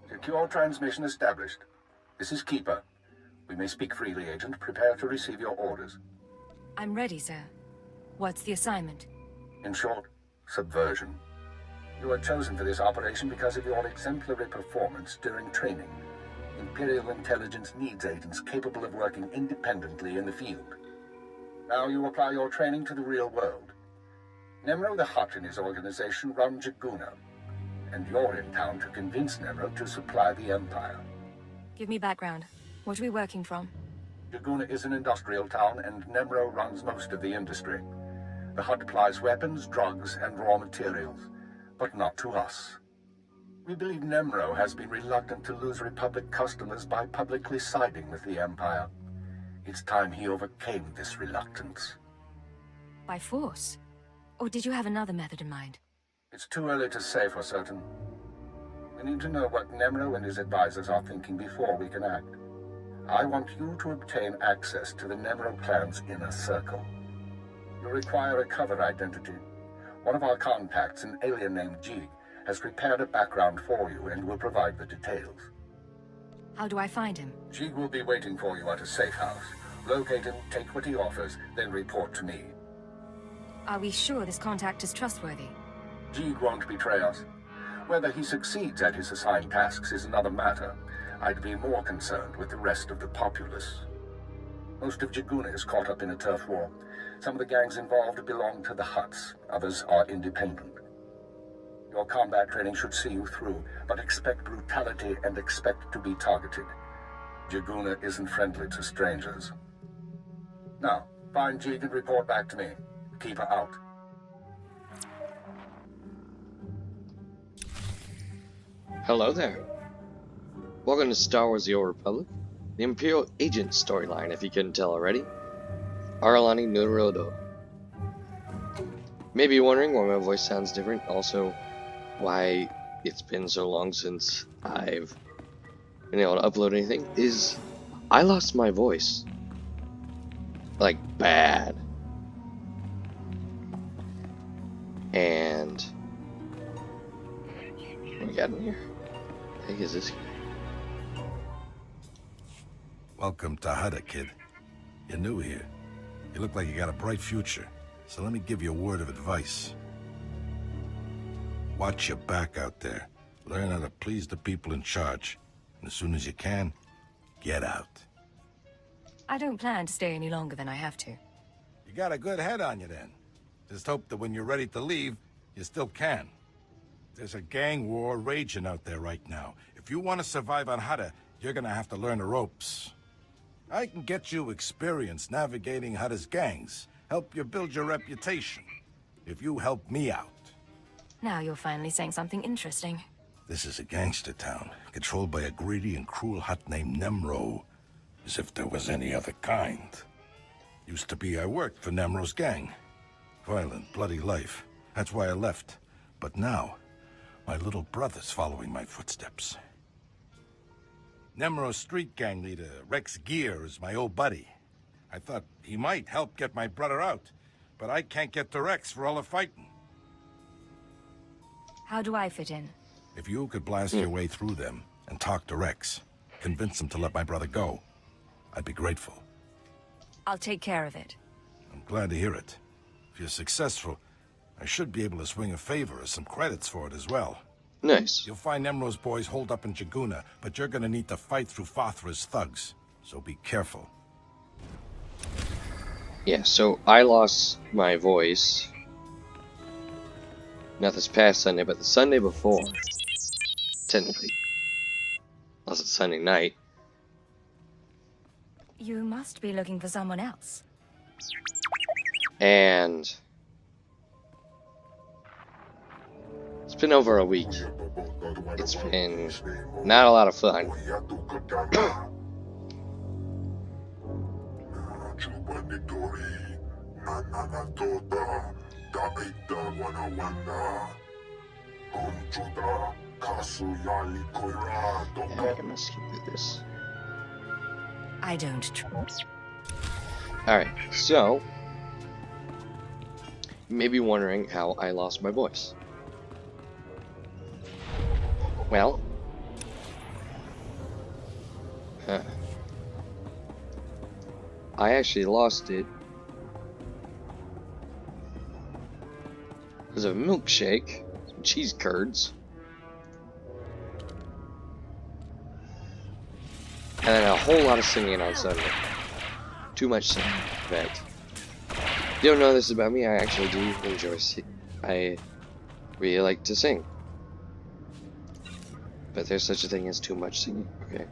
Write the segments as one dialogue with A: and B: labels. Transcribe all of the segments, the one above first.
A: Secure transmission established. This is Keeper. We may speak freely, Agent. Prepare to receive your orders.
B: I'm ready, sir. What's the assignment?
A: In short, subversion. You were chosen for this operation because of your exemplary performance during training. Imperial intelligence needs agents capable of working independently in the field. Now you apply your training to the real world. Nemro the Hutt and his organization run Jaguna, and you're in town to convince Nemro to supply the Empire.
B: Give me background. What are we working from?
A: Jaguna is an industrial town, and Nemro runs most of the industry. The Hutt applies weapons, drugs, and raw materials, but not to us. We believe Nemro has been reluctant to lose Republic customers by publicly siding with the Empire. It's time he overcame this reluctance.
B: By force? Or did you have another method in mind?
A: It's too early to say for certain. We need to know what Nemro and his advisors are thinking before we can act. I want you to obtain access to the Nemro clan's inner circle. You require a cover identity. One of our contacts, an alien named Jig, has prepared a background for you and will provide the details.
B: How do I find him?
A: Jig will be waiting for you at a safe house. Locate him, take what he offers, then report to me.
B: Are we sure this contact is trustworthy?
A: Jig won't betray us. Whether he succeeds at his assigned tasks is another matter. I'd be more concerned with the rest of the populace. Most of Jaguna is caught up in a turf war. Some of the gangs involved belong to the Hutts. Others are independent. Your combat training should see you through, but expect brutality and expect to be targeted. Jaguna isn't friendly to strangers. Now, find Jig and report back to me. Keep her out.
C: Hello there. Welcome to Star Wars: The Old Republic, the Imperial Agent storyline, if you couldn't tell already. Aralani Nurodo. Maybe you're wondering why my voice sounds different, also why it's been so long since I've been able to upload anything, is I lost my voice. Like, bad. And what we got in here? The heck is this?
D: Welcome to Hutta, kid. You're new here. You look like you got a bright future, so let me give you a word of advice. Watch your back out there. Learn how to please the people in charge. And as soon as you can, get out.
B: I don't plan to stay any longer than I have to.
D: You got a good head on you then. Just hope that when you're ready to leave, you still can. There's a gang war raging out there right now. If you want to survive on Hutta, you're gonna have to learn the ropes. I can get you experience navigating Hutta's gangs, help you build your reputation, if you help me out.
B: Now you're finally saying something interesting.
D: This is a gangster town, controlled by a greedy and cruel Hutt named Nemro, as if there was any other kind. Used to be I worked for Nemro's gang. Violent, bloody life. That's why I left. But now, my little brother's following my footsteps. Nemro's street gang leader, Rex Gear, is my old buddy. I thought he might help get my brother out, but I can't get to Rex for all the fighting.
B: How do I fit in?
D: If you could blast your way through them and talk to Rex, convince him to let my brother go, I'd be grateful.
B: I'll take care of it.
D: I'm glad to hear it. If you're successful, I should be able to swing a favor or some credits for it as well.
C: Nice.
D: You'll find Nemro's boys holed up in Jaguna, but you're gonna need to fight through Fothra's thugs, so be careful.
C: Yeah, so I lost my voice. Not this past Sunday, but the Sunday before. Technically. Unless it's Sunday night.
B: You must be looking for someone else.
C: And it's been over a week. It's been not a lot of fun. Yeah, I'm gonna skip through this.
B: I don't trust.
C: Alright, so you may be wondering how I lost my voice. Well, I actually lost it because of a milkshake, some cheese curds, and then a whole lot of singing on Sunday. Too much singing, in fact. You don't know this about me, I actually do enjoy I really like to sing. But there's such a thing as too much singing, okay?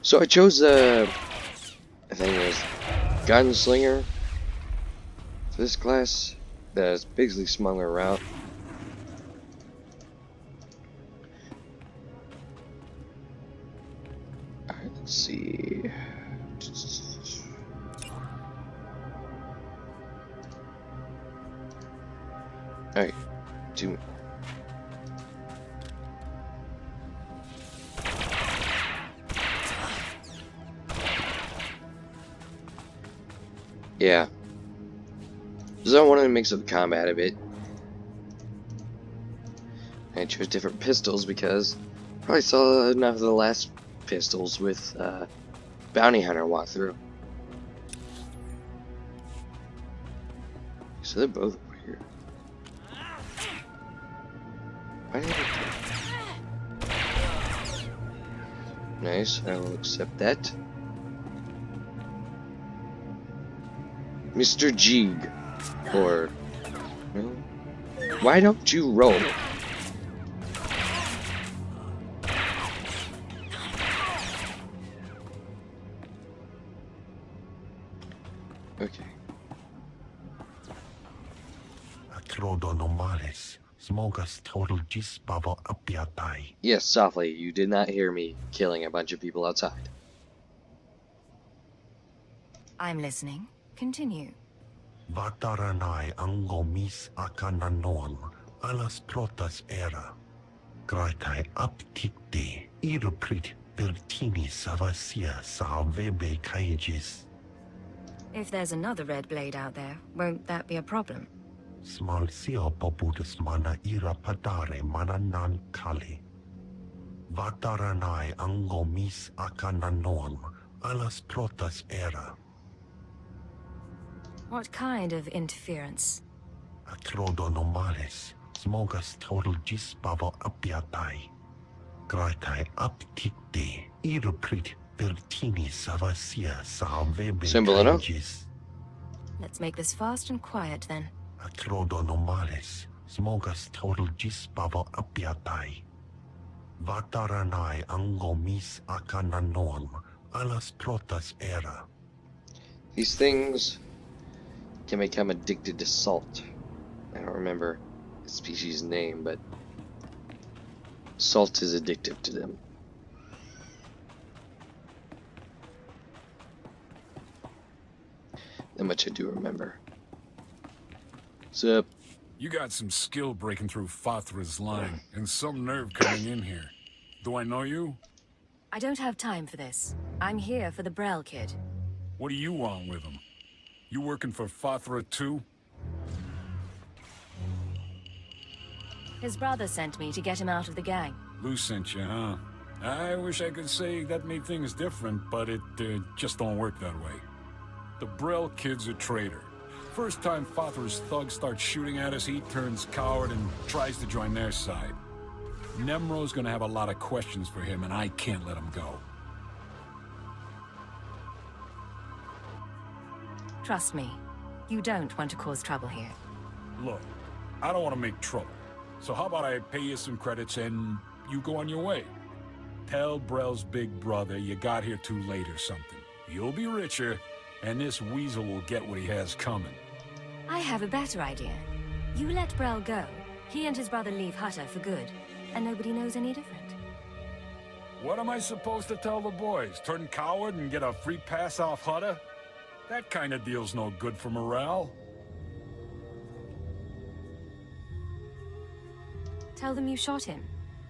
C: So I chose I think it was Gunslinger for this class. That's basically smuggler route. Alright, let's see. Alright, two. Yeah. So I wanted to mix up combat a bit. I chose different pistols because I probably saw enough of the last pistols with Bounty Hunter walkthrough. So they're both over here. Why did I... Nice, I will accept that. Mr. Jeeg. Or... No? Why don't you roll? Okay. Yes, softly. You did not hear me killing a bunch of people outside.
B: I'm listening. Continue.
E: Vataranai angomis akananon alas protas era. Graitai aptikte iruprit virtini savasia salvebe kaigis.
B: If there's another red blade out there, won't that be a problem?
E: Smalsio poputus mana ira padare mananan kali. Vataranai angomis akananon alas protas era.
B: What kind of interference?
E: Atrodonomales, smogas total gispavo apiatai. Graitai aptikte iruprit virtini savasia salvebe
C: Simple enough.
E: kaigis.
B: Let's make this fast and quiet then.
E: Atrodonomales, smogas total gispavo apiatai. Vataranai angomis akananon alas protas era.
C: These things can become addicted to salt. I don't remember the species name, but salt is addictive to them. That much I do remember. Sup?
F: You got some skill breaking through Fathra's line, and some nerve coming in here. Do I know you?
B: I don't have time for this. I'm here for the Brel kid.
F: What do you want with him? You working for Fathra too?
B: His brother sent me to get him out of the gang.
F: Lou sent you, huh? I wish I could say that made things different, but it just don't work that way. The Brel kid's a traitor. First time Fathra's thugs start shooting at us, he turns coward and tries to join their side. Nemro's gonna have a lot of questions for him, and I can't let him go.
B: Trust me, you don't want to cause trouble here.
F: Look, I don't want to make trouble. So how about I pay you some credits and you go on your way? Tell Brel's big brother you got here too late or something. You'll be richer, and this weasel will get what he has coming.
B: I have a better idea. You let Brel go. He and his brother leave Hutter for good, and nobody knows any different.
F: What am I supposed to tell the boys? Turn coward and get a free pass off Hutta? That kind of deal's no good for morale.
B: Tell them you shot him,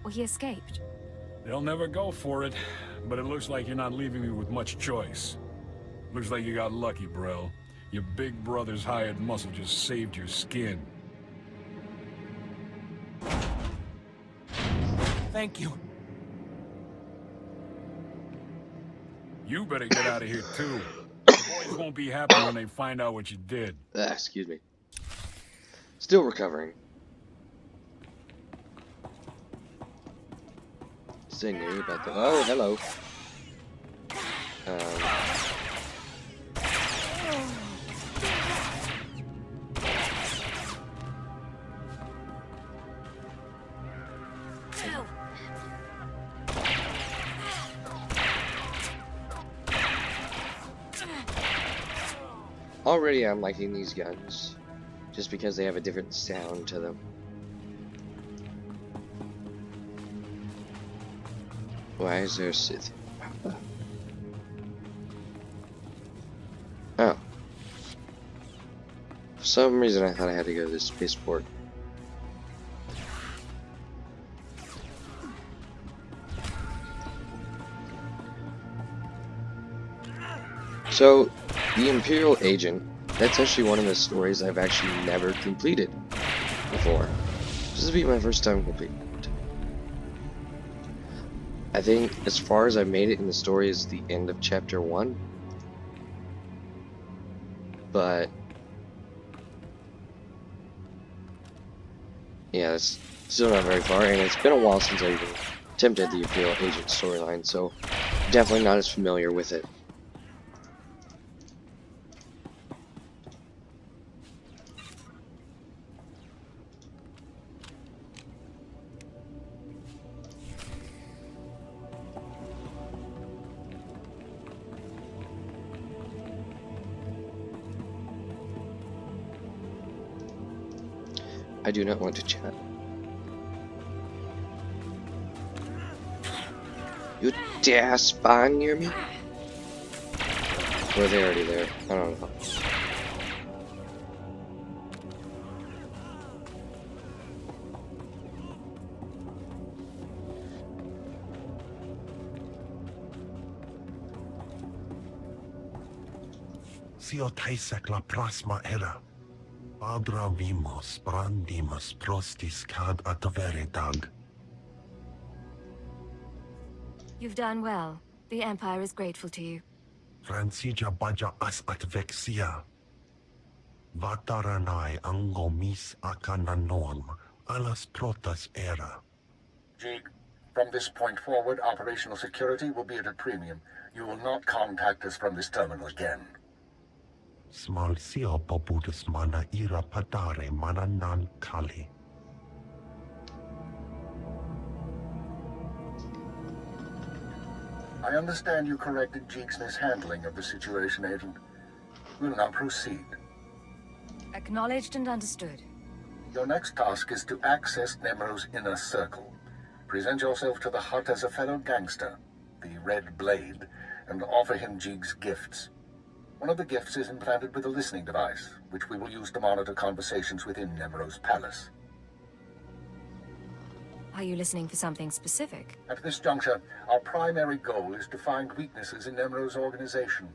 B: or he escaped.
F: They'll never go for it, but it looks like you're not leaving me with much choice. Looks like you got lucky, Brill. Your big brother's hired muscle just saved your skin.
G: Thank you.
F: You better get out of here, too. The boys won't be happy when they find out what you did.
C: Excuse me. Still recovering. Singing about the... Oh, hello. Already I'm liking these guns, just because they have a different sound to them. Why is there a Sith? Oh. For some reason I thought I had to go to this spaceport. So, the Imperial agent, that's actually one of the stories I've actually never completed before. This will be my first time completing it. I think as far as I made it in the story is the end of chapter 1. But yeah, it's still not very far, and it's been a while since I even attempted the Imperial agent storyline, so definitely not as familiar with it. I do not want to chat. You dare spawn near me? Or are they already there? I don't know.
E: Sio taisek la prasma era. Adra vimos brandimus prostis cad ataveretag.
B: You've done well. The Empire is grateful to you.
E: Fransija baja as atvexia. Vataranai angomis akananorm, alas protas era.
A: Jig, from this point forward, operational security will be at a premium. You will not contact us from this terminal again.
E: Smal sio pobudus mana ira padare mana nan kali.
A: I understand you corrected Jeek's mishandling of the situation, Agent. We'll now proceed.
B: Acknowledged and understood.
A: Your next task is to access Nemro's inner circle. Present yourself to the Hutt as a fellow gangster, the Red Blade, and offer him Jeek's gifts. One of the gifts is implanted with a listening device, which we will use to monitor conversations within Nemro's palace.
B: Are you listening for something specific?
A: At this juncture, our primary goal is to find weaknesses in Nemro's organization.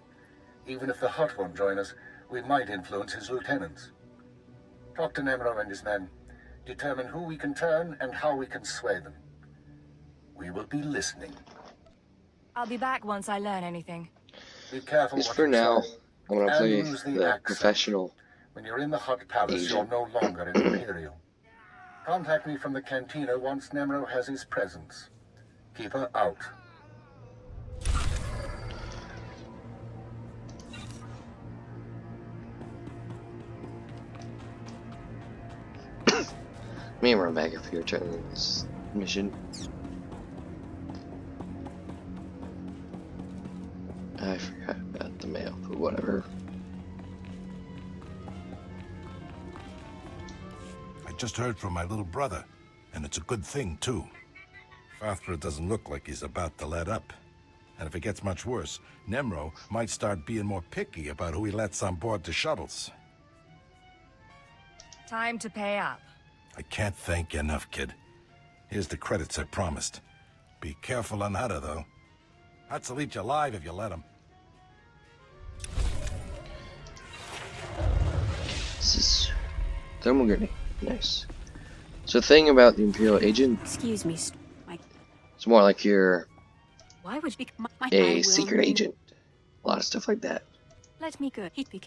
A: Even if the Hutt won't join us, we might influence his lieutenants. Talk to Nemro and his men. Determine who we can turn and how we can sway them. We will be listening.
B: I'll be back once I learn anything.
A: Be careful
C: Just
A: what
C: for
A: you
C: now,
A: say.
C: I'm gonna
A: And
C: play
A: use the
C: the
A: accent.
C: professional.
A: When you're in the Hutt Palace,
C: Agent.
A: you're no longer an Imperial. Contact me from the cantina once Nemro has his presence. Keep her out.
C: Let me run back if you're trying this mission. I forgot about the mail, but whatever.
D: I just heard from my little brother, and it's a good thing, too. Fathra doesn't look like he's about to let up. And if it gets much worse, Nemro might start being more picky about who he lets on board the shuttles.
B: Time to pay up.
D: I can't thank you enough, kid. Here's the credits I promised. Be careful on Hutta, though. Hutt'll eat you alive if you let him.
C: This is thermal grenade. Nice. So the thing about the Imperial agent,
G: Excuse me.
C: it's more like you're
G: Why would you be
C: a secret agent. A lot of stuff like that.
G: Let me go. He'd be.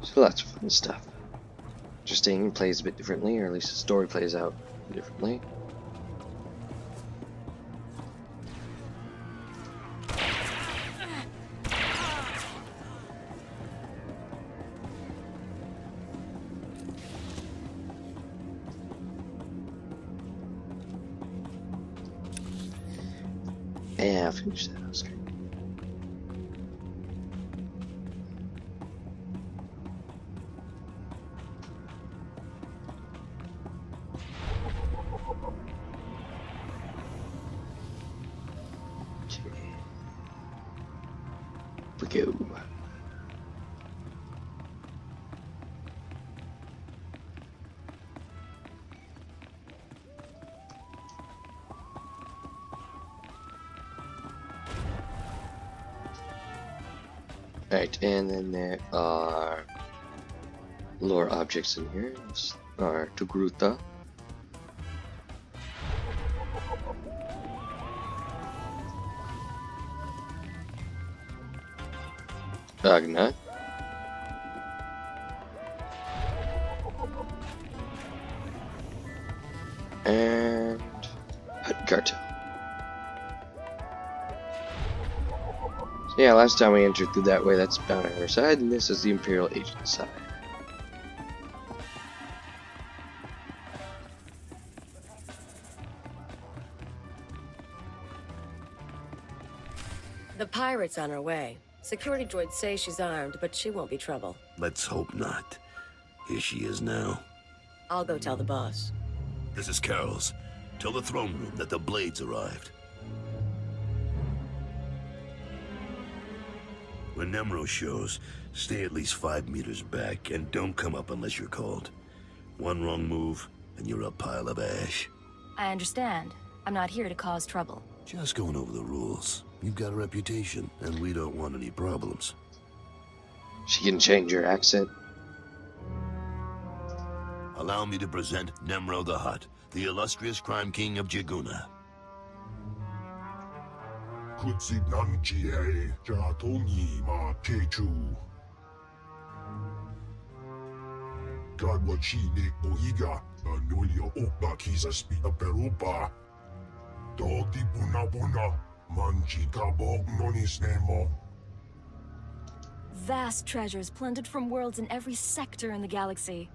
C: So lots of fun stuff. Interesting, plays a bit differently, or at least the story plays out differently. Yeah, I'll finish that. That's great. We go. Alright, and then there are lore objects in here. These are Tugruta. Agna. And Hutgarta. So yeah, last time we entered through that way, that's bound on her side, and this is the Imperial agent side.
H: The pirate's on her way. Security droids say she's armed, but she won't be trouble.
I: Let's hope not. Here she is now.
H: I'll go tell the boss.
I: This is Carol's. Tell the throne room that the blades arrived. When Nemro shows, stay at least 5 meters back and don't come up unless you're called. One wrong move, and you're a pile of ash.
B: I understand. I'm not here to cause trouble.
I: Just going over the rules. You've got a reputation, and we don't want any problems.
C: She can change her accent.
I: Allow me to present Nemro the Hutt, the illustrious crime king of Jaguna.
B: Vast treasures plundered from worlds in every sector in the galaxy.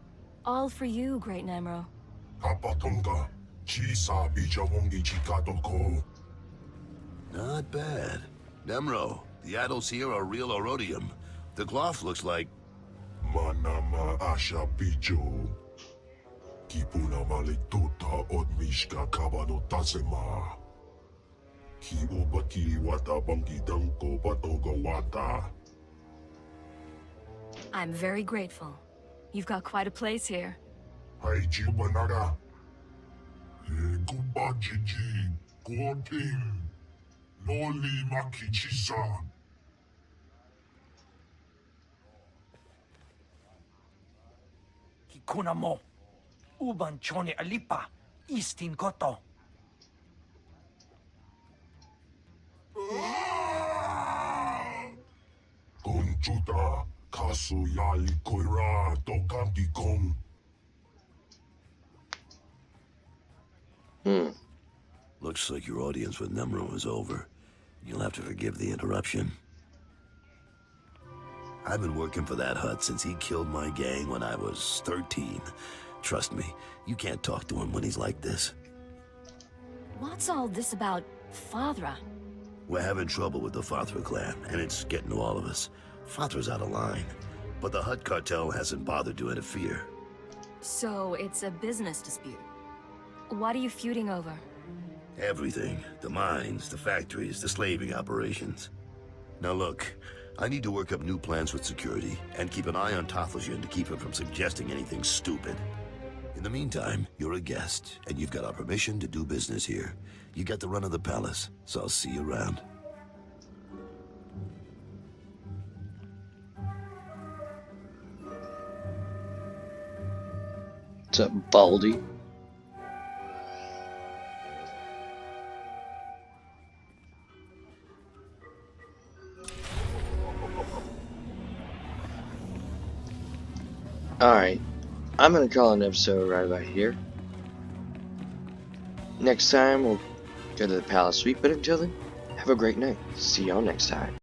B: All for you, Great Nemro.
I: Not bad. Nemro, the idols here are real Orodium. The cloth looks like...
J: Manama Asha Bijo. Kipuna Malitota Odmishka Kabado Tasema. Kibo Baki Wata Bangi Danko Batoga Wata.
B: I'm very grateful. You've got quite a place here.
J: Hai Jibanaga. Guba Jiji. Godin. Noli Makichisa.
K: Kikuna mo. Uban chone alipa. Istin koto.
J: Conchuta. Kasu Yali Koira. Tokanti Kong.
I: Looks like your audience with Nemro is over. You'll have to forgive the interruption. I've been working for that Hutt since he killed my gang when I was 13. Trust me, you can't talk to him when he's like this.
B: What's all this about Fathra?
I: We're having trouble with the Fathra clan, and it's getting to all of us. Fathra's out of line, but the Hutt cartel hasn't bothered to interfere.
B: So, it's a business dispute. What are you feuding over?
I: Everything. The mines, the factories, the slaving operations. Now look, I need to work up new plans with security, and keep an eye on Tothlesian to keep him from suggesting anything stupid. In the meantime, you're a guest, and you've got our permission to do business here. You got the run of the palace, so I'll see you around.
C: What's up, Baldy? Alright, I'm gonna call an episode right about here. Next time we'll go to the palace suite, but until then, have a great night. See y'all next time.